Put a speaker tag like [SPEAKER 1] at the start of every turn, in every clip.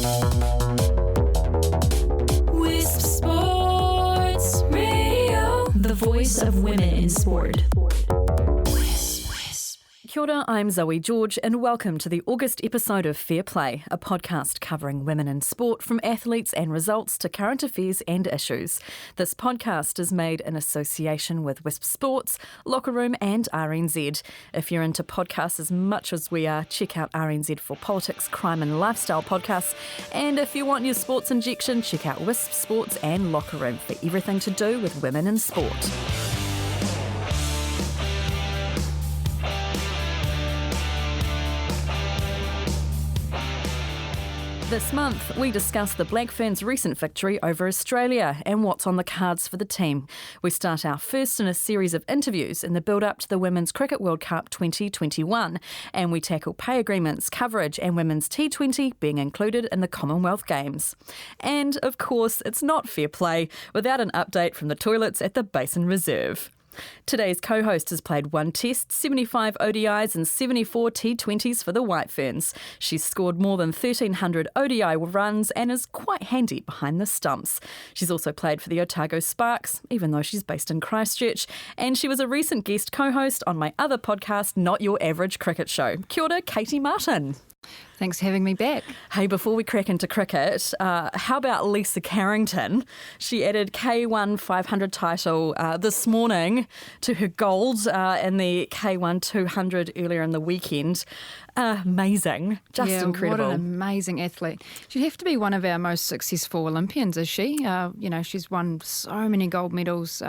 [SPEAKER 1] Wisp Sports Radio, the voice of women in sport.
[SPEAKER 2] Kia ora, I'm Zoe George and welcome to the August episode of Fair Play, a podcast covering women in sport from athletes and results to current affairs and issues. This podcast is made in association with Wisp Sports, Locker Room and RNZ. If you're into podcasts as much as we are, check out RNZ for politics, crime and lifestyle podcasts. And if you want your sports injection, check out Wisp Sports and Locker Room for everything to do with women in sport. This month, we discuss the Black Ferns' recent victory over Australia and what's on the cards for the team. We start our first in a series of interviews in the build-up to the Women's Cricket World Cup 2021, and we tackle pay agreements, coverage and women's T20 being included in the Commonwealth Games. And, of course, it's not fair play without an update from the toilets at the Basin Reserve. Today's co-host has played 1 Test, 75 ODIs and 74 T20s for the White Ferns. She's scored more than 1,300 ODI runs and is quite handy behind the stumps. She's also played for the Otago Sparks, even though she's based in Christchurch. And she was a recent guest co-host on my other podcast, Not Your Average Cricket Show. Kiaora Katey Martin.
[SPEAKER 3] Thanks for having me back.
[SPEAKER 2] Hey, before we crack into cricket, how about Lisa Carrington? She added K1 500 title this morning to her gold in the K1 200 earlier in the weekend. Amazing. Just incredible.
[SPEAKER 3] What an amazing athlete. She'd have to be one of our most successful Olympians, is she? She's won so many gold medals.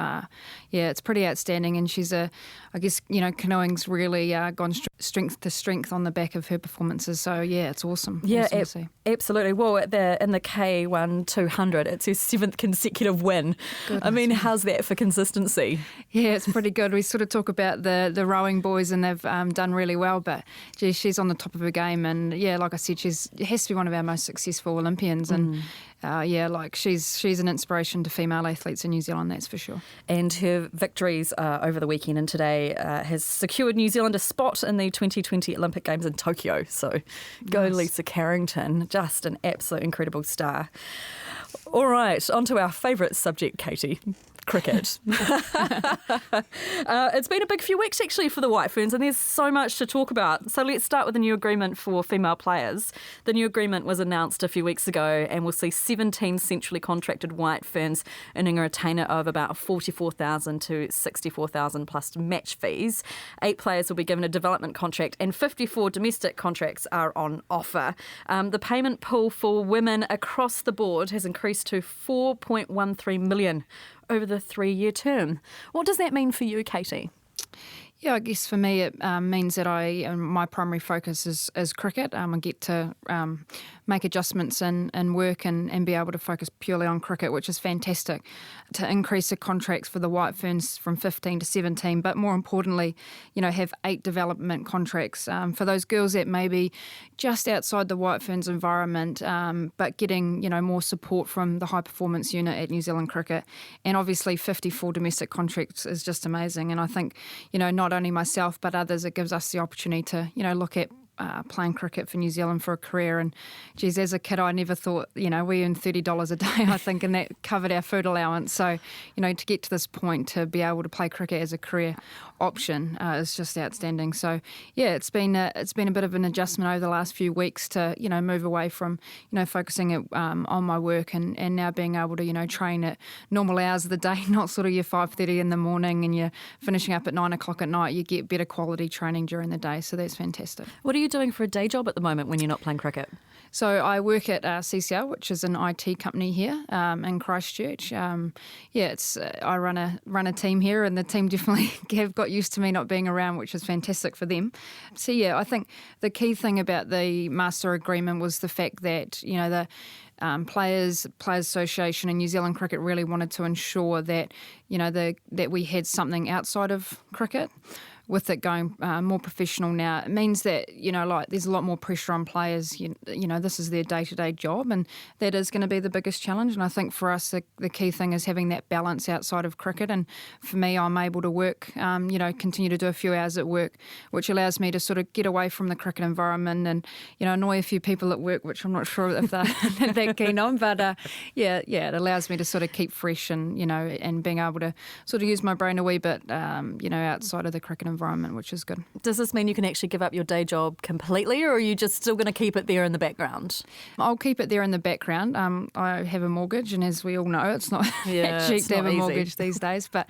[SPEAKER 3] It's pretty outstanding. And she's canoeing's really gone strength to strength on the back of her performances. So, it's awesome.
[SPEAKER 2] Yeah,
[SPEAKER 3] awesome to see.
[SPEAKER 2] Absolutely. Well, in the K1 200, it's her 7th consecutive win.
[SPEAKER 3] Goodness.
[SPEAKER 2] I mean, how's that for consistency?
[SPEAKER 3] Yeah, it's pretty good. We sort of talk about the rowing boys and they've done really well, but she's on the top of her game. And like I said, she has to be one of our most successful Olympians. And she's an inspiration to female athletes in New Zealand, that's for sure.
[SPEAKER 2] And her victories over the weekend and today has secured New Zealand a spot in the 2020 Olympic Games in Tokyo. So go
[SPEAKER 3] Nice.
[SPEAKER 2] Lisa Carrington, just an absolute incredible star. All right, on to our favourite subject, Katie. Cricket. It's been a big few weeks actually for the White Ferns and there's so much to talk about. So let's start with the new agreement for female players. The new agreement was announced a few weeks ago and will see 17 centrally contracted White Ferns earning a retainer of about $44,000 to $64,000 plus match fees. 8 players will be given a development contract and 54 domestic contracts are on offer. The payment pool for women across the board has increased to $4.13 million over the 3-year term. What does that mean for you, Katie?
[SPEAKER 3] Yeah, I guess for me it means that my primary focus is cricket. I get to make adjustments in work and be able to focus purely on cricket, which is fantastic. To increase the contracts for the White Ferns from 15 to 17, but more importantly, have 8 development contracts for those girls that may be just outside the White Ferns environment, but getting more support from the high performance unit at New Zealand Cricket. And obviously 54 domestic contracts is just amazing. And I think not only myself but others, it gives us the opportunity to look at playing cricket for New Zealand for a career. And geez, as a kid I never thought, we earned $30 a day I think, and that covered our food allowance. So to get to this point, to be able to play cricket as a career option is just outstanding. So it's been a bit of an adjustment over the last few weeks to move away from focusing on my work and now being able to train at normal hours of the day, not sort of your 5:30 in the morning and you're finishing up at 9 o'clock at night. You get better quality training during the day, so that's fantastic.
[SPEAKER 2] What are you doing for a day job at the moment when you're not playing cricket?
[SPEAKER 3] So I work at CCL, which is an IT company here in Christchurch. I run a team here, and the team definitely have got used to me not being around, which is fantastic for them. So I think the key thing about the master agreement was the fact that the Players Association and New Zealand Cricket really wanted to ensure that that we had something outside of cricket, with it going more professional now, it means that, there's a lot more pressure on players. This is their day-to-day job, and that is going to be the biggest challenge. And I think for us, the key thing is having that balance outside of cricket. And for me, I'm able to work, continue to do a few hours at work, which allows me to sort of get away from the cricket environment and, annoy a few people at work, which I'm not sure if they're that keen on. But it allows me to sort of keep fresh and, and being able to sort of use my brain a wee bit, outside of the cricket environment, which is good.
[SPEAKER 2] Does this mean you can actually give up your day job completely, or are you just still going to keep it there in the background?
[SPEAKER 3] I'll keep it there in the background. I have a mortgage, and as we all know, it's not cheap to have a mortgage these days. But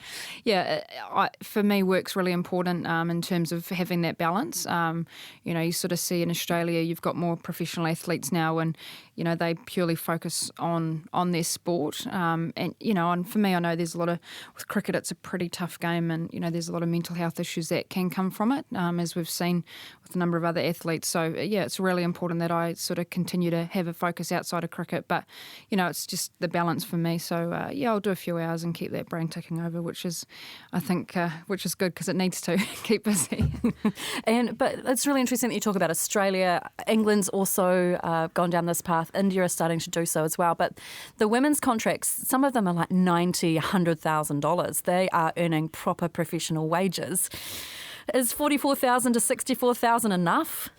[SPEAKER 3] for me, work's really important in terms of having that balance. You sort of see in Australia, you've got more professional athletes now, and they purely focus on their sport. And for me, I know there's a lot of, with cricket, it's a pretty tough game, and there's a lot of mental health issues that can come from it, as we've seen with a number of other athletes. So it's really important that I sort of continue to have a focus outside of cricket. But it's just the balance for me. So I'll do a few hours and keep that brain ticking over, which is, I think, which is good because it needs to keep busy.
[SPEAKER 2] But it's really interesting that you talk about Australia. England's also gone down this path. India is starting to do so as well. But the women's contracts, some of them are like $90,000, $100,000. They are earning proper professional wages. Is $44,000 to $64,000 enough?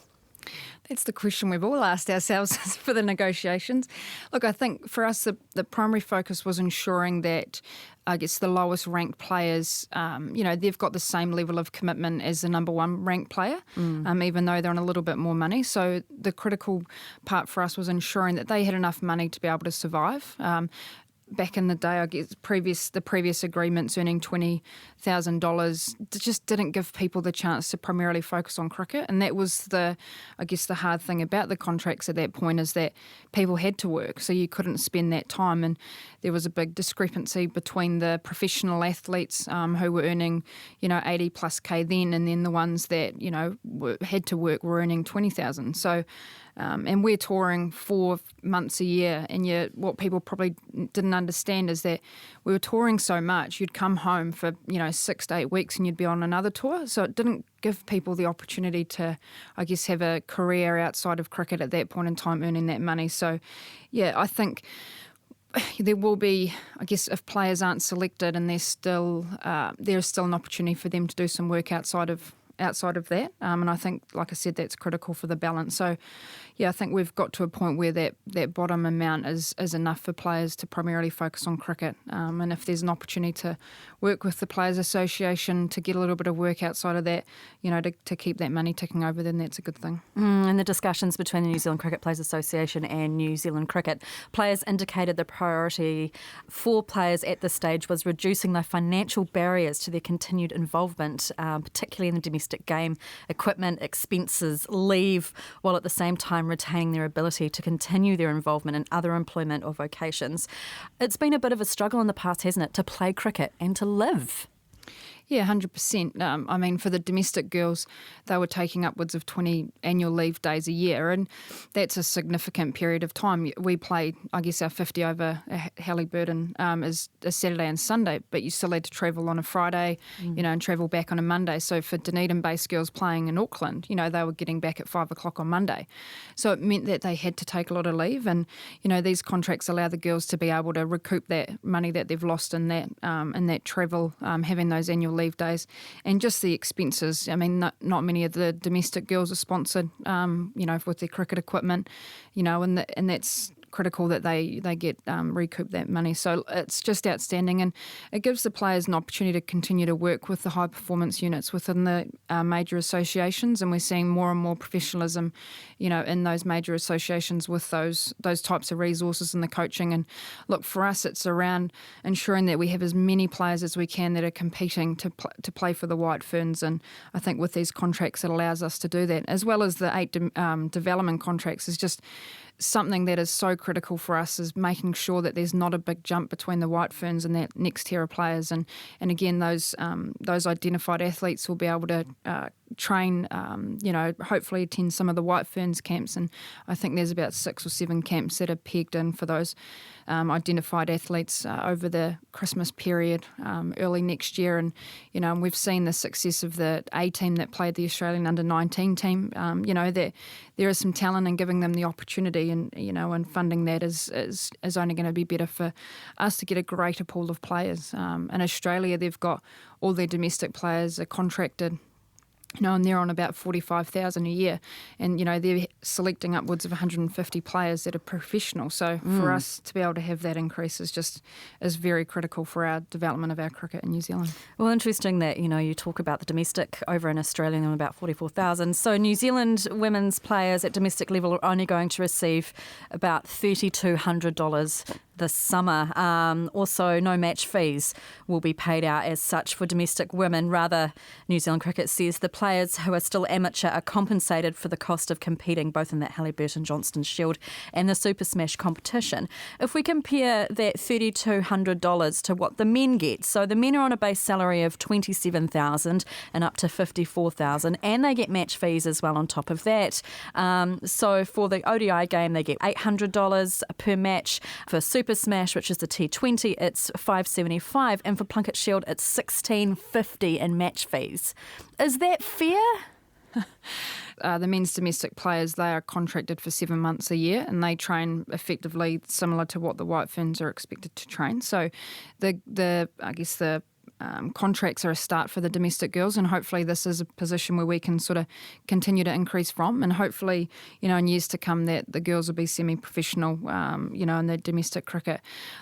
[SPEAKER 3] That's the question we've all asked ourselves for the negotiations. Look, I think for us, the primary focus was ensuring that, I guess, the lowest ranked players, they've got the same level of commitment as the number one ranked player, even though they're on a little bit more money. So the critical part for us was ensuring that they had enough money to be able to survive. Back in the day, I guess the previous agreements earning $20,000 just didn't give people the chance to primarily focus on cricket, and that was the hard thing about the contracts at that point, is that people had to work, so you couldn't spend that time, and there was a big discrepancy between the professional athletes who were earning 80 plus K then, and then the ones that had to work were earning 20,000. So. And we're touring 4 months a year, and what people probably didn't understand is that we were touring so much, you'd come home for 6 to 8 weeks and you'd be on another tour. So it didn't give people the opportunity to, I guess, have a career outside of cricket at that point in time, earning that money. So, I think there will be, I guess, if players aren't selected, and there's still an opportunity for them to do some work outside of that. And I think, like I said, that's critical for the balance. So, I think we've got to a point where that bottom amount is enough for players to primarily focus on cricket. And if there's an opportunity to work with the Players Association to get a little bit of work outside of that, to keep that money ticking over, then that's a good thing.
[SPEAKER 2] In the discussions between the New Zealand Cricket Players Association and New Zealand Cricket, players indicated the priority for players at this stage was reducing the financial barriers to their continued involvement, particularly in the domestic game, equipment, expenses, leave, while at the same time retaining their ability to continue their involvement in other employment or vocations. It's been a bit of a struggle in the past, hasn't it, to play cricket and to live?
[SPEAKER 3] Yeah, 100%. I mean, for the domestic girls, they were taking upwards of 20 annual leave days a year, and that's a significant period of time. We played, I guess, our 50 over Halliburton is a Saturday and Sunday, but you still had to travel on a Friday, and travel back on a Monday. So for Dunedin-based girls playing in Auckland, they were getting back at 5 o'clock on Monday. So it meant that they had to take a lot of leave, and, these contracts allow the girls to be able to recoup that money that they've lost in that travel, having those annual leave days, and just the expenses. I mean, not many of the domestic girls are sponsored, with their cricket equipment, and that's critical that they get recoup that money. So it's just outstanding, and it gives the players an opportunity to continue to work with the high performance units within the major associations, and we're seeing more and more professionalism, in those major associations with those types of resources and the coaching. And look, for us, it's around ensuring that we have as many players as we can that are competing to play for the White Ferns, and I think with these contracts it allows us to do that, as well as the 8 development contracts is just something that is so critical for us, is making sure that there's not a big jump between the White Ferns and that next tier of players. And again, those identified athletes will be able to train, hopefully attend some of the White Ferns camps, and I think there's about 6 or 7 camps that are pegged in for those identified athletes over the Christmas period early next year. And we've seen the success of the A team that played the Australian under-19 team. That there is some talent in giving them the opportunity, and funding that is only going to be better for us to get a greater pool of players. In Australia, they've got all their domestic players are contracted, and they're on about $45,000 a year, and they're selecting upwards of 150 players that are professional. So for us to be able to have that increase is very critical for our development of our cricket in New Zealand.
[SPEAKER 2] Well, interesting that you talk about the domestic over in Australia and about 44,000. So New Zealand women's players at domestic level are only going to receive about $3,200 this summer. Also, no match fees will be paid out as such for domestic women. Rather, New Zealand Cricket says the players who are still amateur are compensated for the cost of competing both in that Halliburton-Johnston Shield and the Super Smash competition. If we compare that $3,200 to what the men get, so the men are on a base salary of $27,000 and up to $54,000, and they get match fees as well on top of that. So for the ODI game, they get $800 per match. For Super Smash, which is the T20, it's $575, and for Plunket Shield, it's $1,650 in match fees. Is that fair?
[SPEAKER 3] The men's domestic players, they are contracted for 7 months a year, and they train effectively similar to what the White Ferns are expected to train. So the contracts are a start for the domestic girls, and hopefully this is a position where we can sort of continue to increase from, and hopefully, in years to come that the girls will be semi-professional, in the domestic cricket.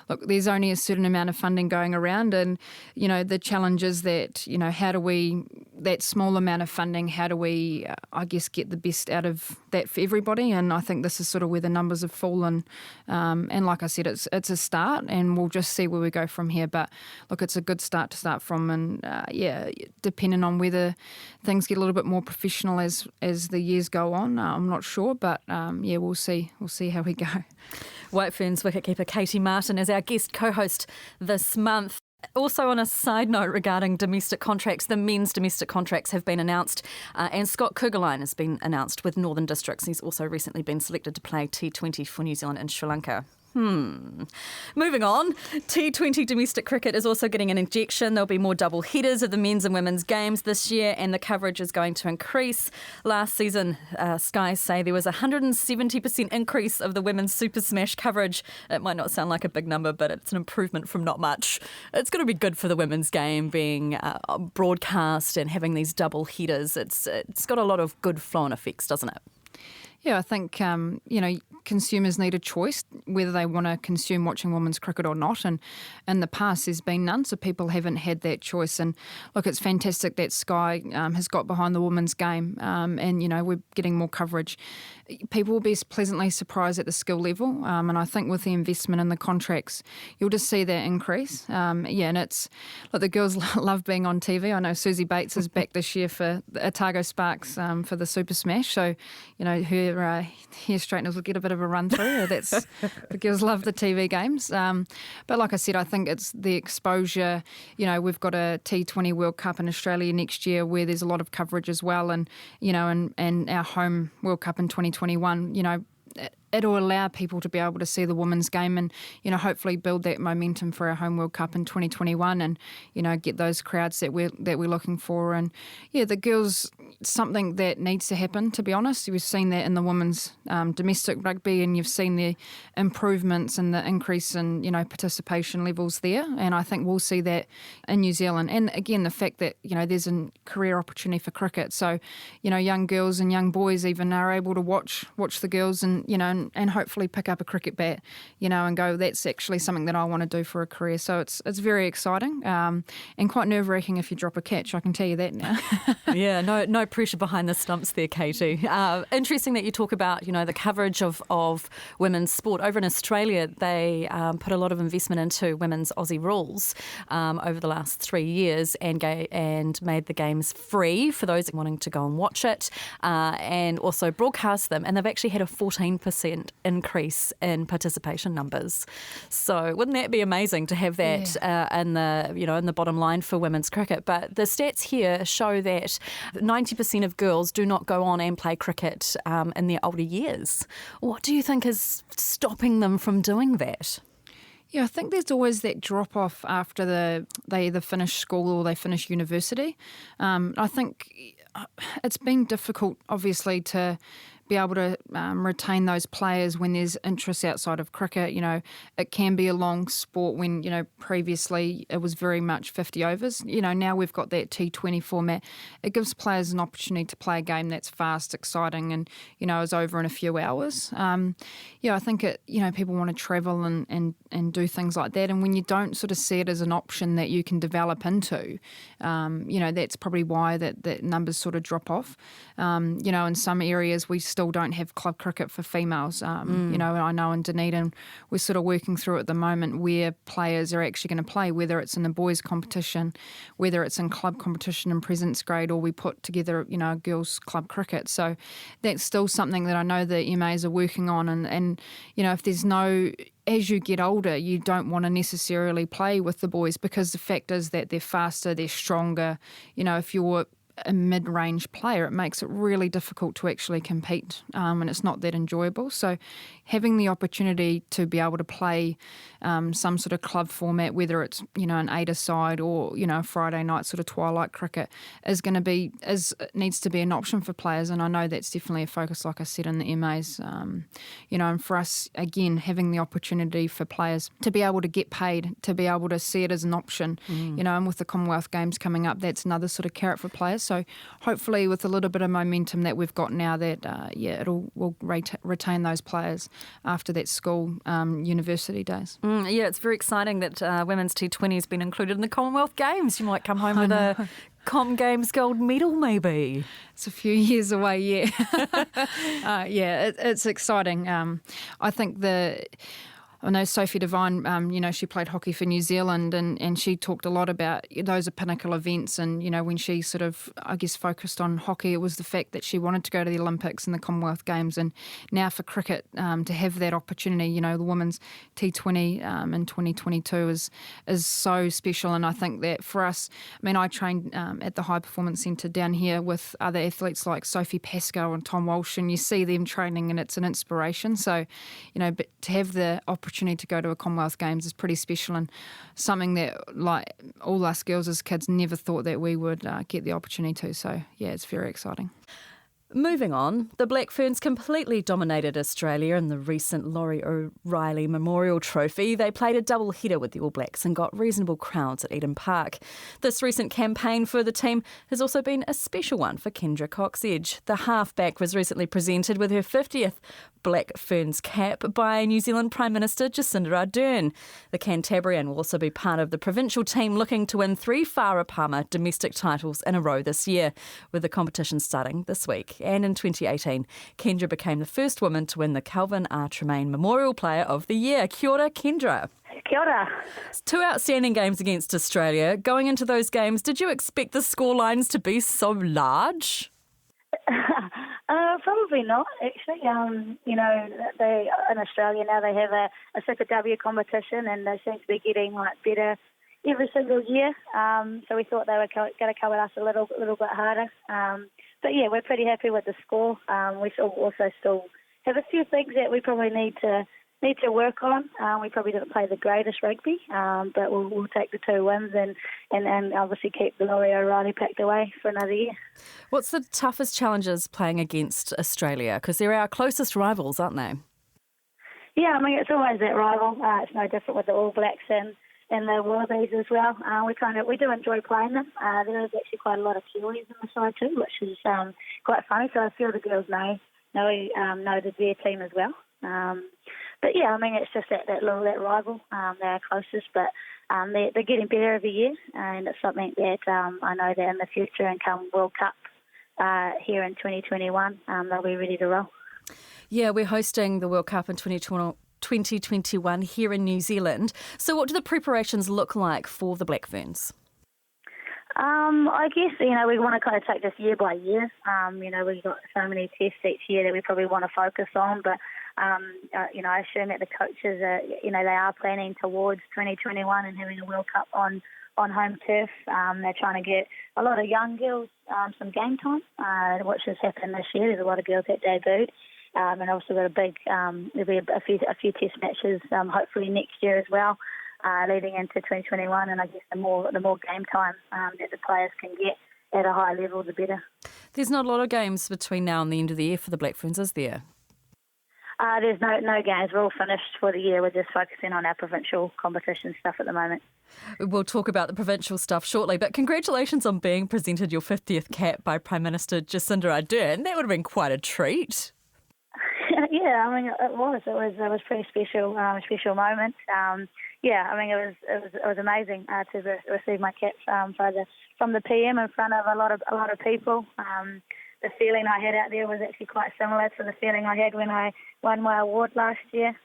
[SPEAKER 3] Look, there's only a certain amount of funding going around, and, the challenge is that, that small amount of funding, how do we, get the best out of that for everybody? And I think this is sort of where the numbers have fallen. And like I said, it's a start, and we'll just see where we go from here. But look, it's a good start to start from, and depending on whether things get a little bit more professional as the years go on, I'm not sure, but we'll see how we go.
[SPEAKER 2] White Ferns wicketkeeper Katey Martin is our guest co-host this month. Also, on a side note regarding domestic contracts, the men's domestic contracts have been announced, and Scott Kuggeleijn has been announced with Northern Districts. He's also recently been selected to play T20 for New Zealand and Sri Lanka. Moving on, T20 domestic cricket is also getting an injection. There'll be more double headers of the men's and women's games this year, and the coverage is going to increase. Last season, Sky say there was a 170% increase of the women's Super Smash coverage. It might not sound like a big number, but it's an improvement from not much. It's going to be good for the women's game being broadcast and having these double headers. It's got a lot of good flow-on effects, doesn't it?
[SPEAKER 3] Yeah, I think, consumers need a choice whether they want to consume watching women's cricket or not. And in the past, there's been none, so people haven't had that choice. And look, it's fantastic that Sky has got behind the women's game, and, we're getting more coverage. People will be pleasantly surprised at the skill level, and I think with the investment in the contracts, you'll just see that increase. And it's the girls love being on TV. I know Susie Bates is back this year for the Otago Sparks for the Super Smash, so her hair straighteners will get a bit of a run through. The girls love the TV games, but like I said, I think it's the exposure. We've got a T20 World Cup in Australia next year where there's a lot of coverage as well, and and our home World Cup in 2021, it'll allow people to be able to see the women's game and, hopefully build that momentum for our home World Cup in 2021 and, get those crowds that we're looking for. And, the girls, something that needs to happen, to be honest. We've seen that in the women's domestic rugby, and you've seen the improvements and the increase in, participation levels there. And I think we'll see that in New Zealand. And, again, the fact that, there's a career opportunity for cricket. So, young girls and young boys even are able to watch the girls and, and hopefully pick up a cricket bat, and go, that's actually something that I want to do for a career. So it's very exciting and quite nerve-wracking if you drop a catch, I can tell you that now.
[SPEAKER 2] Yeah, no pressure behind the stumps there, Katey. Interesting that you talk about, the coverage of women's sport. Over in Australia, they put a lot of investment into women's Aussie rules over the last 3 years and made the games free for those wanting to go and watch it and also broadcast them. And they've actually had a 14% 20% increase in participation numbers. So wouldn't that be amazing to have that in the bottom line for women's cricket? But the stats here show that 90% of girls do not go on and play cricket in their older years. What do you think is stopping them from doing that?
[SPEAKER 3] Yeah, I think there's always that drop-off after they either finish school or they finish university. I think it's been difficult, obviously, to be able to retain those players when there's interest outside of cricket. It can be a long sport when, previously it was very much 50 overs. Now we've got that T20 format. It gives players an opportunity to play a game that's fast, exciting and, is over in a few hours. I think people want to travel and do things like that. And when you don't sort of see it as an option that you can develop into, that's probably why that numbers sort of drop off. In some areas we still don't have club cricket for females. I know in Dunedin we're sort of working through at the moment where players are actually going to play, whether it's in the boys competition, whether it's in club competition in presence grade, or we put together, girls club cricket. So that's still something that I know the MAs are working on. And if there's as you get older, you don't want to necessarily play with the boys because the fact is that they're faster, they're stronger. If you're a mid-range player, it makes it really difficult to actually compete, and it's not that enjoyable. So having the opportunity to be able to play some sort of club format, whether it's an 8-a-side or a Friday night sort of twilight cricket, needs to be an option for players. And I know that's definitely a focus, like I said, in the MAs. And for us, again, having the opportunity for players to be able to get paid, to be able to see it as an option, and with the Commonwealth Games coming up, that's another sort of carrot for players. So hopefully with a little bit of momentum that we've got now, that we'll retain those players after that school university days.
[SPEAKER 2] It's very exciting that women's T20 has been included in the Commonwealth Games. You might come home with a Com Games gold medal, maybe.
[SPEAKER 3] It's a few years away, it's exciting. I think I know Sophie Devine, she played hockey for New Zealand and she talked a lot about those are pinnacle events. And, when she sort of, I guess, focused on hockey, it was the fact that she wanted to go to the Olympics and the Commonwealth Games. And now for cricket, to have that opportunity, the women's T20 in 2022 is so special. And I think that for us, I trained at the High Performance Centre down here with other athletes like Sophie Pascoe and Tom Walsh, and you see them training and it's an inspiration. So, but to have the opportunity to go to a Commonwealth Games is pretty special and something that, like all us girls as kids, never thought that we would get the opportunity to. So, it's very exciting.
[SPEAKER 2] Moving on, the Black Ferns completely dominated Australia in the recent Laurie O'Reilly Memorial Trophy. They played a double header with the All Blacks and got reasonable crowds at Eden Park. This recent campaign for the team has also been a special one for Kendra Cocksedge. The halfback was recently presented with her 50th Black Ferns cap by New Zealand Prime Minister Jacinda Ardern. The Cantabrian will also be part of the provincial team looking to win 3 Whara Palmer domestic titles in a row this year, with the competition starting this week. And in 2018, Kendra became the first woman to win the Calvin R. Tremaine Memorial Player of the Year. Kiaora, Kendra.
[SPEAKER 4] Kia ora.
[SPEAKER 2] 2 outstanding games against Australia. Going into those games, did you expect the scorelines to be so large?
[SPEAKER 4] Probably not, actually. They in Australia now they have a Super W competition, and they seem to be getting better every single year. So we thought they were going to come at us a little bit harder. But we're pretty happy with the score. We also still have a few things that we probably need to work on. We probably didn't play the greatest rugby, but we'll take the 2 wins and obviously keep the Laurie O'Reilly packed away for another year.
[SPEAKER 2] What's the toughest challenges playing against Australia? Because they're our closest rivals, aren't they?
[SPEAKER 4] Yeah, it's always that rival. It's no different with the All Blacks and the Wallabies as well. We do enjoy playing them. There is actually quite a lot of Kiwis in the side too, which is quite funny. So a few of the girls know their team as well. But it's just that rival. They're our closest, but they're getting better every year, and it's something that I know that in the future and come World Cup here in 2021, they'll be ready to roll.
[SPEAKER 2] Yeah, we're hosting the World Cup in 2021 here in New Zealand. So what do the preparations look like for the Black Ferns?
[SPEAKER 4] I guess, we want to kind of take this year by year. We've got so many tests each year that we probably want to focus on, but I assume that the coaches are, they are planning towards 2021 and having a World Cup on home turf. They're trying to get a lot of young girls some game time, which has happened this year. There's a lot of girls that debuted. And also got a big, there'll be a few test matches, hopefully next year as well, leading into 2021. And I guess the more game time that the players can get at a high level, the better.
[SPEAKER 2] There's not a lot of games between now and the end of the year for the Black Ferns, is there?
[SPEAKER 4] There's no games. We're all finished for the year. We're just focusing on our provincial competition stuff at the moment.
[SPEAKER 2] We'll talk about the provincial stuff shortly, but congratulations on being presented your 50th cap by Prime Minister Jacinda Ardern. That would have been quite a treat.
[SPEAKER 4] Yeah, I mean, it was pretty special, special moment. It was amazing to receive my cap from the PM in front of a lot of people. The feeling I had out there was actually quite similar to the feeling I had when I won my award last year.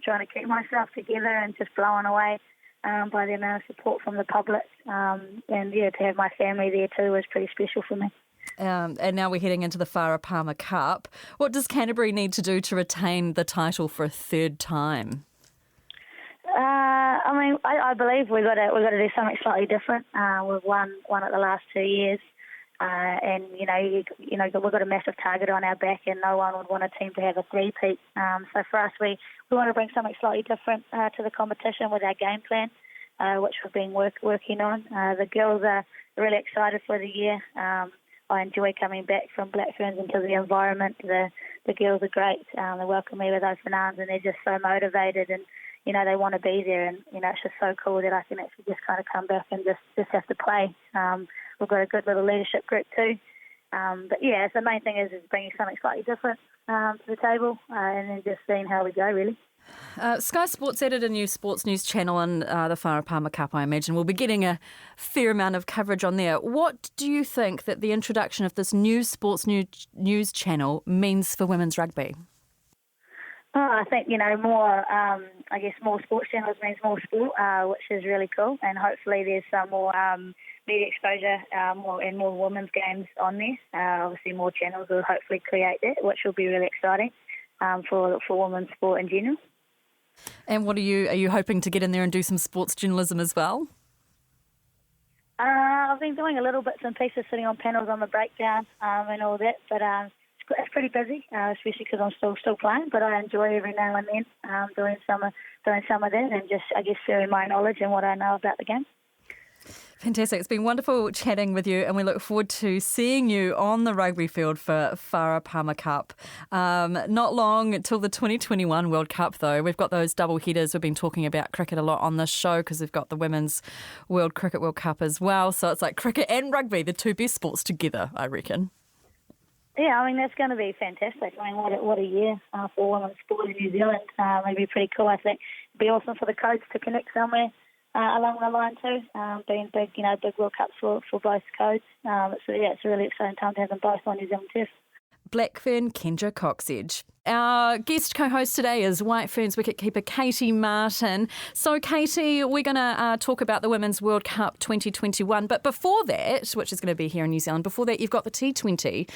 [SPEAKER 4] Trying to keep myself together and just blown away by the amount of support from the public. To have my family there too was pretty special for me.
[SPEAKER 2] And now we're heading into the Farah Palmer Cup. What does Canterbury need to do to retain the title for a third time?
[SPEAKER 4] I believe we've got to do something slightly different. We've won at the last 2 years, we've got a massive target on our back, and no one would want a team to have a three-peat. So for us, we want to bring something slightly different to the competition with our game plan, which we've been working on. The girls are really excited for the year. I enjoy coming back from Black Ferns into the environment. The girls are great. They welcome me with open arms, and they're just so motivated, and they want to be there. And it's just so cool that I can actually just kind of come back and just have to play. We've got a good little leadership group too. The main thing is bringing something slightly different to the table, and then just seeing how we go, really.
[SPEAKER 2] Sky Sports added a new sports news channel on the Farah Palmer Cup, I imagine. We'll be getting a fair amount of coverage on there. What do you think that the introduction of this new sports news channel means for women's rugby?
[SPEAKER 4] I think, more sports channels means more sport, which is really cool. And hopefully there's some more media exposure more women's games on there. Obviously more channels will hopefully create that, which will be really exciting for women's sport in general.
[SPEAKER 2] And are you hoping to get in there and do some sports journalism as well?
[SPEAKER 4] I've been doing a little bits and pieces, sitting on panels on the breakdown and all that, but it's pretty busy, especially because I'm still playing. But I enjoy every now and then doing some of that, and just sharing my knowledge and what I know about the game.
[SPEAKER 2] Fantastic. It's been wonderful chatting with you, and we look forward to seeing you on the rugby field for Farah Palmer Cup. Not long until the 2021 World Cup, though. We've got those double headers. We've been talking about cricket a lot on this show because we've got the Women's Cricket World Cup as well. So it's like cricket and rugby, the two best sports together, I reckon.
[SPEAKER 4] Yeah, that's going to be fantastic. What a year for women's sport in New Zealand. It'd be pretty cool, I think. It'd be awesome for the codes to connect somewhere along the line too, being big World Cups for both codes. It's a really exciting time to have them both on New Zealand turf.
[SPEAKER 2] Black Fern Kendra Cocksedge. Our guest co-host today is White Ferns wicketkeeper Katey Martin. So, Katey, we're going to talk about the Women's World Cup 2021. But before that, which is going to be here in New Zealand, before that, you've got the T20,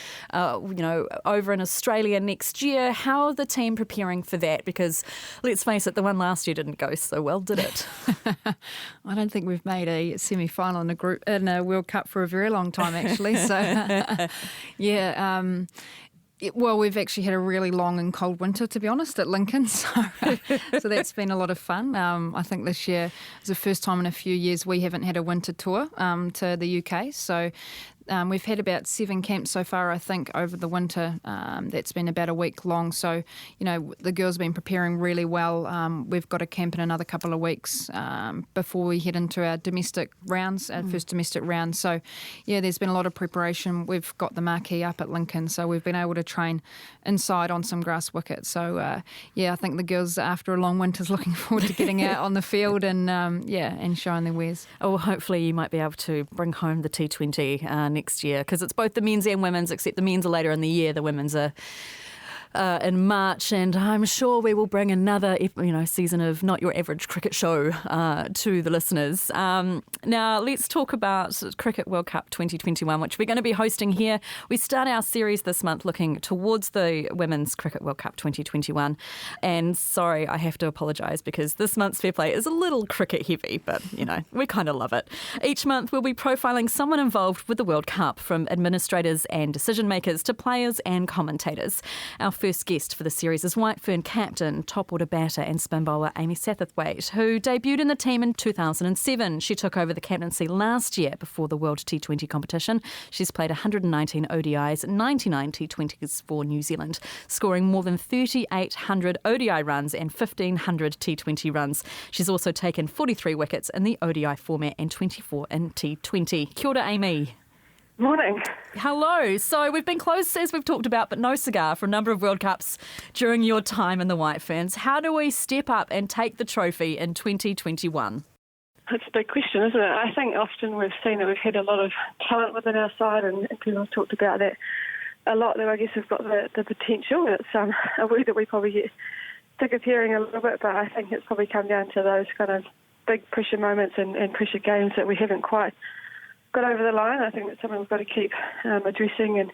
[SPEAKER 2] over in Australia next year. How are the team preparing for that? Because let's face it, the one last year didn't go so well, did it?
[SPEAKER 3] I don't think we've made a semi-final in a World Cup for a very long time, actually. So, well, we've actually had a really long and cold winter, to be honest, at Lincoln. So that's been a lot of fun. I think this year is the first time in a few years we haven't had a winter tour to the UK. So we've had about 7 camps so far, I think, over the winter. That's been about a week long. So, the girls have been preparing really well. We've got a camp in another couple of weeks before we head into our domestic rounds, our first domestic round. So, there's been a lot of preparation. We've got the marquee up at Lincoln, so we've been able to train inside on some grass wickets. So, I think the girls, after a long winter, is looking forward to getting out on the field and showing their wares.
[SPEAKER 2] Oh, well, hopefully you might be able to bring home the T20 next year, because it's both the men's and women's, except the men's are later in the year. The women's are in March, and I'm sure we will bring another season of Not Your Average Cricket Show to the listeners. Now let's talk about Cricket World Cup 2021, which we're going to be hosting here. We start our series this month looking towards the Women's Cricket World Cup 2021, and sorry, I have to apologise because this month's Fair Play is a little cricket heavy, but we kind of love it. Each month we'll be profiling someone involved with the World Cup, from administrators and decision makers to players and commentators. Our first guest for the series is White Fern captain, top order batter and spin bowler Amy Satterthwaite, who debuted in the team in 2007. She took over the captaincy last year before the World T20 competition. She's played 119 ODIs, 99 T20s for New Zealand, scoring more than 3,800 ODI runs and 1,500 T20 runs. She's also taken 43 wickets in the ODI format and 24 in T20. Kia ora, Amy.
[SPEAKER 5] Morning.
[SPEAKER 2] Hello. So we've been close, as we've talked about, but no cigar for a number of World Cups during your time in the White Ferns. How do we step up and take the trophy in 2021?
[SPEAKER 5] That's a big question, isn't it? I think often we've seen that we've had a lot of talent within our side, and people have talked about that a lot, that I guess we've got the potential. It's a word that we probably get sick of hearing a little bit, but I think it's probably come down to those kind of big pressure moments and pressure games that we haven't quite got over the line. I think that's something we've got to keep addressing, and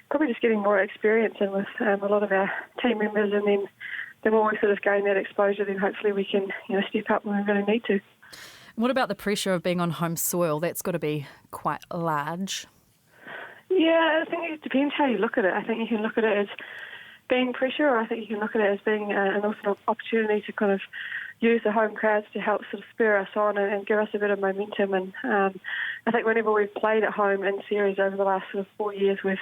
[SPEAKER 5] probably just getting more experience in with a lot of our team members, and then the more we sort of gain that exposure, then hopefully we can step up when we really need to.
[SPEAKER 2] What about the pressure of being on home soil? That's got to be quite large.
[SPEAKER 5] Yeah, I think it depends how you look at it. I think you can look at it as being pressure, or I think you can look at it as being an awesome opportunity to kind of use the home crowds to help sort of spur us on and give us a bit of momentum. And I think whenever we've played at home in series over the last sort of 4 years, we've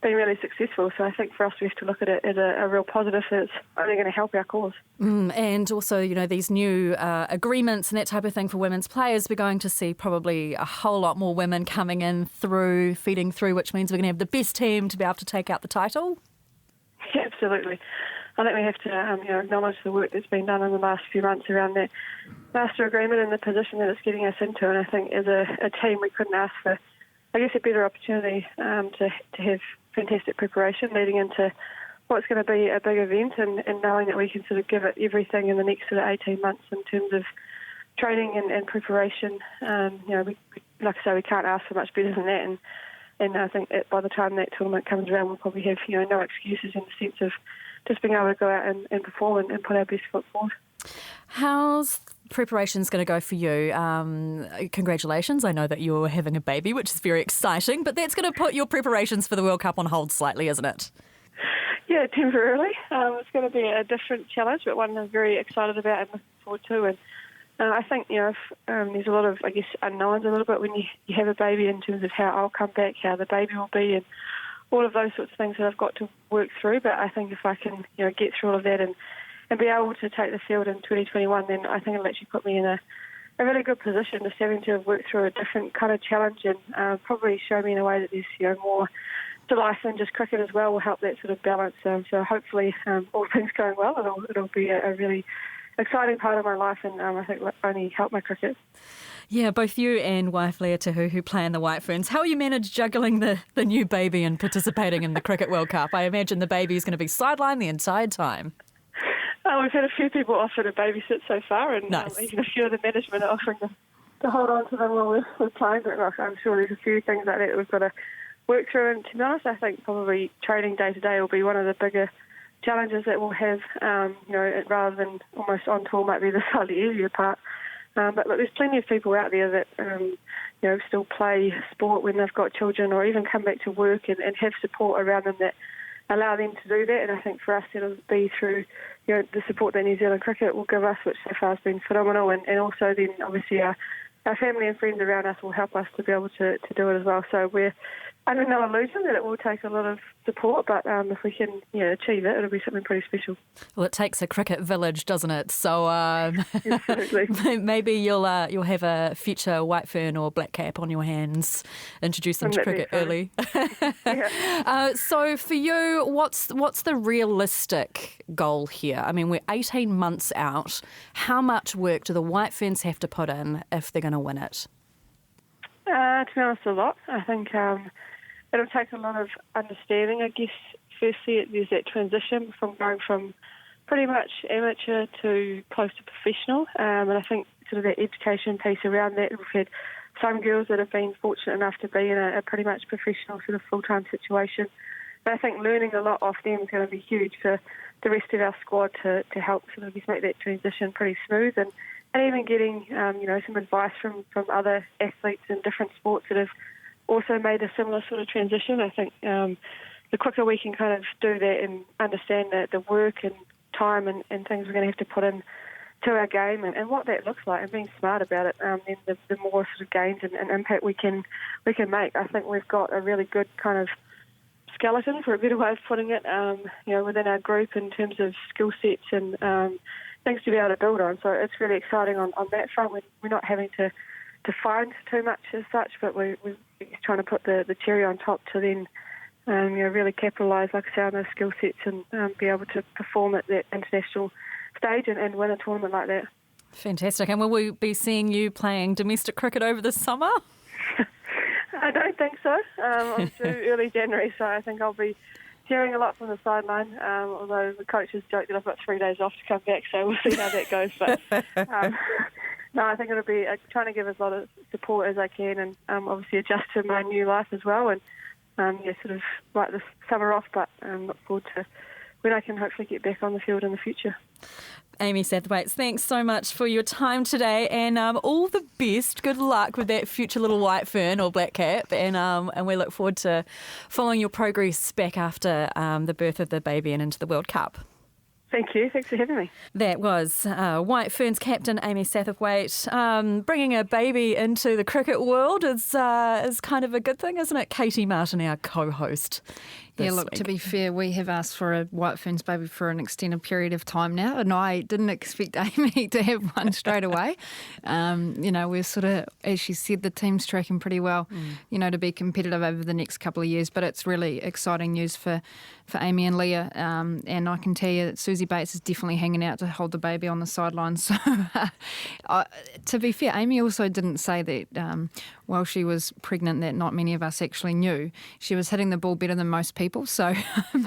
[SPEAKER 5] been really successful. So I think for us, we have to look at it as a real positive that's only going to help our cause.
[SPEAKER 2] And also, these new agreements and that type of thing for women's players, we're going to see probably a whole lot more women coming in feeding through, which means we're going to have the best team to be able to take out the title.
[SPEAKER 5] Yeah, absolutely. I think we have to acknowledge the work that's been done in the last few months around that master agreement and the position that it's getting us into. And I think as a team, we couldn't ask for, I guess, a better opportunity to have fantastic preparation leading into what's going to be a big event, and knowing that we can sort of give it everything in the next sort of 18 months in terms of training and preparation. Like I say, we can't ask for much better than that. And I think by the time that tournament comes around, we'll probably have no excuses in the sense of just being able to go out and perform and put our best foot forward.
[SPEAKER 2] How's preparations going to go for you? Congratulations. I know that you're having a baby, which is very exciting, but that's going to put your preparations for the World Cup on hold slightly, isn't it?
[SPEAKER 5] Yeah, temporarily. It's going to be a different challenge, but one I'm very excited about and looking forward to. And I think, if, there's a lot of, I guess, unknowns a little bit when you have a baby in terms of how I'll come back, how the baby will be, and all of those sorts of things that I've got to work through. But I think if I can, get through all of that and be able to take the field in 2021, then I think it'll actually put me in a really good position, just having to have worked through a different kind of challenge, and probably show me in a way that there's, more to life than just cricket as well, will help that sort of balance. So hopefully, all things going well, it'll be a really exciting part of my life, and I think will only help my cricket.
[SPEAKER 2] Yeah, both you and wife Leah Tahu, who play in the White Ferns, how you manage juggling the new baby and participating in the Cricket World Cup? I imagine the baby is going to be sidelined the entire time.
[SPEAKER 5] We've had a few people offer to babysit so far, and
[SPEAKER 2] nice.
[SPEAKER 5] Even a few of the management are offering to hold on to them while we're playing. But I'm sure there's a few things like that we've got to work through. And to be honest, I think probably training day to day will be one of the bigger challenges that we'll have, rather than almost on tour might be the slightly easier part. But look, there's plenty of people out there that, still play sport when they've got children, or even come back to work and have support around them that allow them to do that. And I think for us, it'll be through, the support that New Zealand Cricket will give us, which so far has been phenomenal. And also then, obviously, our family and friends around us will help us to be able to do it as well. So we're under no illusion that it will take a lot of support, but if we can achieve it, it'll be something pretty special.
[SPEAKER 2] Well, it takes a cricket village, doesn't it? So
[SPEAKER 5] Absolutely.
[SPEAKER 2] Maybe you'll have a future white fern or black cap on your hands. Introduce them to cricket early.
[SPEAKER 5] Yeah.
[SPEAKER 2] So for you, what's the realistic goal here? I mean, we're 18 months out. How much work do the White Ferns have to put in if they're going to win it?
[SPEAKER 5] To be honest, a lot. I think it'll take a lot of understanding, I guess, first see it, there's that transition from going from pretty much amateur to close to professional. And I think sort of that education piece around that, we've had some girls that have been fortunate enough to be in a pretty much professional sort of full-time situation. But I think learning a lot off them is going to be huge for the rest of our squad to help sort of just make that transition pretty smooth, and even getting some advice from other athletes in different sports that have also made a similar sort of transition. I think the quicker we can kind of do that and understand the work and time and things we're going to have to put in to our game and what that looks like and being smart about it, then the more sort of gains and impact we can make. I think we've got a really good kind of skeleton, for a better way of putting it, within our group in terms of skill sets and things to be able to build on. So it's really exciting on that front. We're not having to find too much as such, but we're trying to put the cherry on top to then really capitalise, like I say, on those skill sets and be able to perform at that international stage and win a tournament like that.
[SPEAKER 2] Fantastic. And will we be seeing you playing domestic cricket over the summer?
[SPEAKER 5] I don't think so. I'm due early January, so I think I'll be hearing a lot from the sideline, although the coaches joked that I've got 3 days off to come back, so we'll see how that goes. But no, I think it'll be trying to give as a lot of support as I can and obviously adjust to my new life as well and sort of write this summer off, but look forward to when I can hopefully get back on the field in the future.
[SPEAKER 2] Amy Satterthwaite, thanks so much for your time today, and all the best. Good luck with that future little white fern or black cap, and we look forward to following your progress back after the birth of the baby and into the World Cup.
[SPEAKER 5] Thank you. Thanks for having me.
[SPEAKER 2] That was White Ferns captain Amy Satterthwaite. Bringing a baby into the cricket world is kind of a good thing, isn't it? Katey Martin, our co-host.
[SPEAKER 3] Yeah, look, to be fair, we have asked for a White Ferns baby for an extended period of time now, and I didn't expect Amy to have one straight away. We're sort of, as she said, the team's tracking pretty well, to be competitive over the next couple of years, but it's really exciting news for Amy and Leah, and I can tell you that Susie Bates is definitely hanging out to hold the baby on the sidelines. So, to be fair, Amy also didn't say that while she was pregnant that not many of us actually knew. She was hitting the ball better than most people, so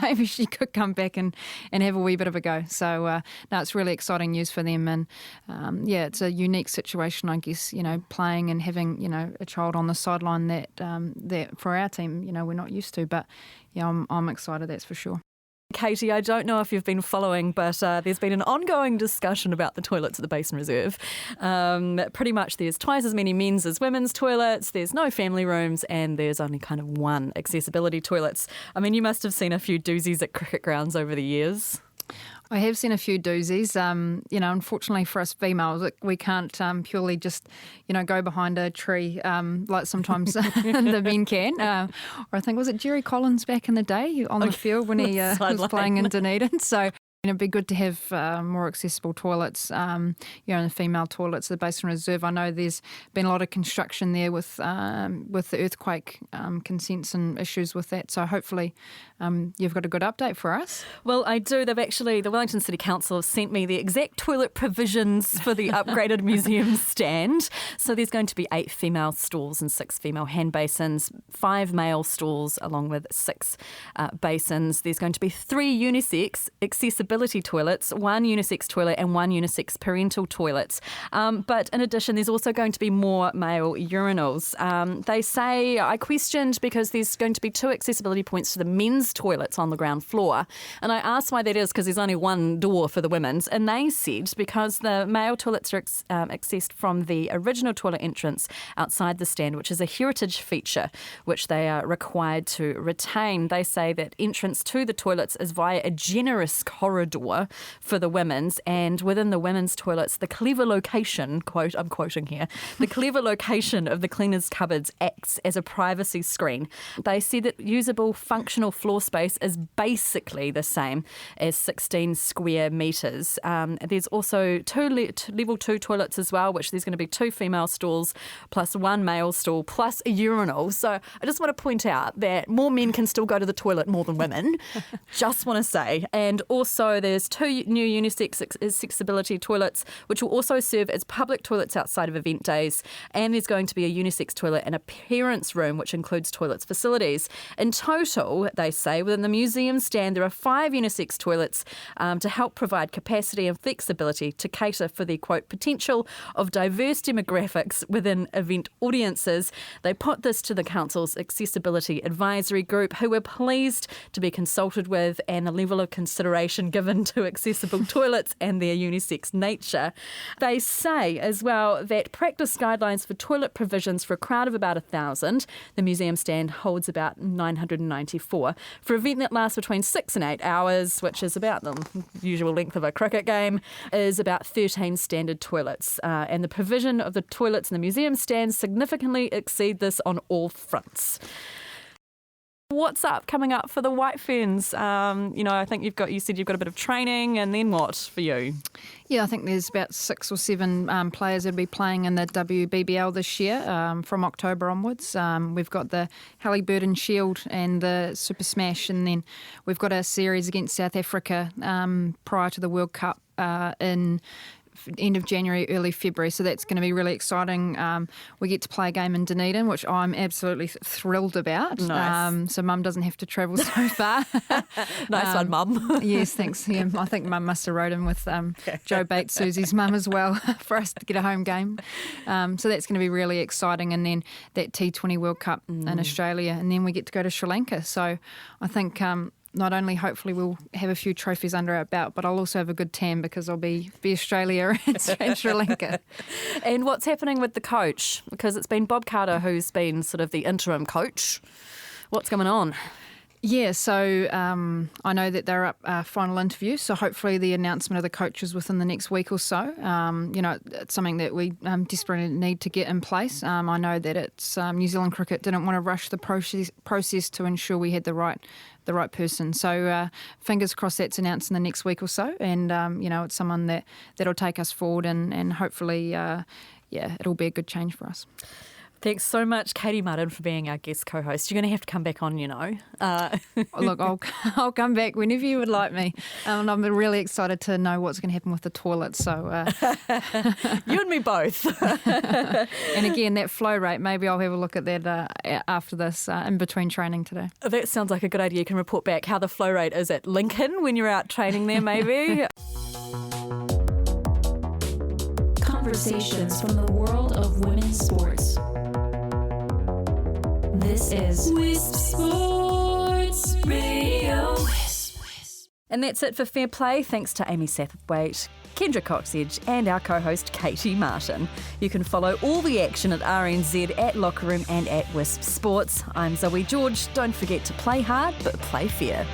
[SPEAKER 3] maybe she could come back and have a wee bit of a go. So, no, it's really exciting news for them, and it's a unique situation, I guess, playing and having, a child on the sideline that for our team, we're not used to, but yeah, I'm excited, that's for sure.
[SPEAKER 2] Katey, I don't know if you've been following, but there's been an ongoing discussion about the toilets at the Basin Reserve. Pretty much there's twice as many men's as women's toilets, there's no family rooms, and there's only kind of one accessibility toilets. I mean, you must have seen a few doozies at cricket grounds over the years.
[SPEAKER 3] I have seen a few doozies. Unfortunately for us females, we can't purely just, go behind a tree like sometimes the men can. Or I think, was it Jerry Collins back in the day on the field when he was playing in Dunedin? So it'd be good to have more accessible toilets, in the female toilets, the Basin Reserve. I know there's been a lot of construction there with the earthquake consents and issues with that. So hopefully you've got a good update for us.
[SPEAKER 2] Well, I do. The Wellington City Council have sent me the exact toilet provisions for the upgraded museum stand. So there's going to be 8 female stalls and 6 female hand basins, 5 male stalls along with 6 basins. There's going to be 3 unisex accessibility toilets, 1 unisex toilet and 1 unisex parental toilet. But in addition, there's also going to be more male urinals. They say, I questioned because there's going to be 2 accessibility points to the men's toilets on the ground floor. And I asked why that is, because there's only 1 door for the women's. And they said because the male toilets are accessed from the original toilet entrance outside the stand, which is a heritage feature which they are required to retain. They say that entrance to the toilets is via a generous corridor for the women's, and within the women's toilets, the clever location, quote, I'm quoting here, the clever location of the cleaners' cupboards acts as a privacy screen. They said that usable functional floor space is basically the same as 16 square metres. There's also 2 level 2 toilets as well, which there's going to be 2 female stalls plus 1 male stall plus a urinal. So I just want to point out that more men can still go to the toilet more than women. Just want to say. And also So there's 2 new unisex accessibility toilets, which will also serve as public toilets outside of event days. And there's going to be a unisex toilet and a parents' room, which includes toilets facilities. In total, they say, within the museum stand, there are 5 unisex toilets to help provide capacity and flexibility to cater for the, quote, potential of diverse demographics within event audiences. They put this to the Council's Accessibility Advisory Group, who were pleased to be consulted with, and the level of consideration given to accessible toilets and their unisex nature. They say as well that practice guidelines for toilet provisions for a crowd of about 1,000, the museum stand holds about 994. For an event that lasts between 6 and 8 hours, which is about the usual length of a cricket game, is about 13 standard toilets. And the provision of the toilets in the museum stands significantly exceed this on all fronts. What's coming up for the White Ferns? I think you said you've got a bit of training, and then what for you?
[SPEAKER 3] Yeah, I think there's about 6 or 7 players that'll be playing in the WBBL this year from October onwards. We've got the Halliburton Shield and the Super Smash, and then we've got a series against South Africa prior to the World Cup in end of January, early February, so that's going to be really exciting. We get to play a game in Dunedin, which I'm absolutely thrilled about.
[SPEAKER 2] Nice.
[SPEAKER 3] So Mum doesn't have to travel so far.
[SPEAKER 2] Nice one, Mum.
[SPEAKER 3] Yes, thanks. Yeah, I think Mum must have rode in with Joe Bates, Susie's mum, as well, for us to get a home game. So that's going to be really exciting. And then that T20 World Cup in Australia, and then we get to go to Sri Lanka. So I think not only hopefully we'll have a few trophies under our belt, but I'll also have a good tan because I'll be Australia and Sri Lanka.
[SPEAKER 2] And what's happening with the coach? Because it's been Bob Carter who's been sort of the interim coach. What's going on?
[SPEAKER 3] Yeah, so I know that they're up final interviews, so hopefully the announcement of the coaches within the next week or so. It's something that we desperately need to get in place. I know that it's New Zealand Cricket didn't want to rush the process to ensure we had the right person. So fingers crossed that's announced in the next week or so, and it's someone that'll take us forward, and hopefully, it'll be a good change for us.
[SPEAKER 2] Thanks so much, Katey Martin, for being our guest co-host. You're going to have to come back on,
[SPEAKER 3] Look, I'll come back whenever you would like me. And I'm really excited to know what's going to happen with the toilets. So
[SPEAKER 2] you and me both.
[SPEAKER 3] And again, that flow rate, maybe I'll have a look at that after this, in between training today.
[SPEAKER 2] That sounds like a good idea. You can report back how the flow rate is at Lincoln when you're out training there, maybe.
[SPEAKER 1] Conversations from the world of women's sports. This is Wisp Sports Radio.
[SPEAKER 2] And that's it for Fair Play. Thanks to Amy Satterthwaite, Kendra Cocksedge and our co-host Katey Martin. You can follow all the action at RNZ, at Locker Room and at Wisp Sports. I'm Zoe George. Don't forget to play hard but play fair.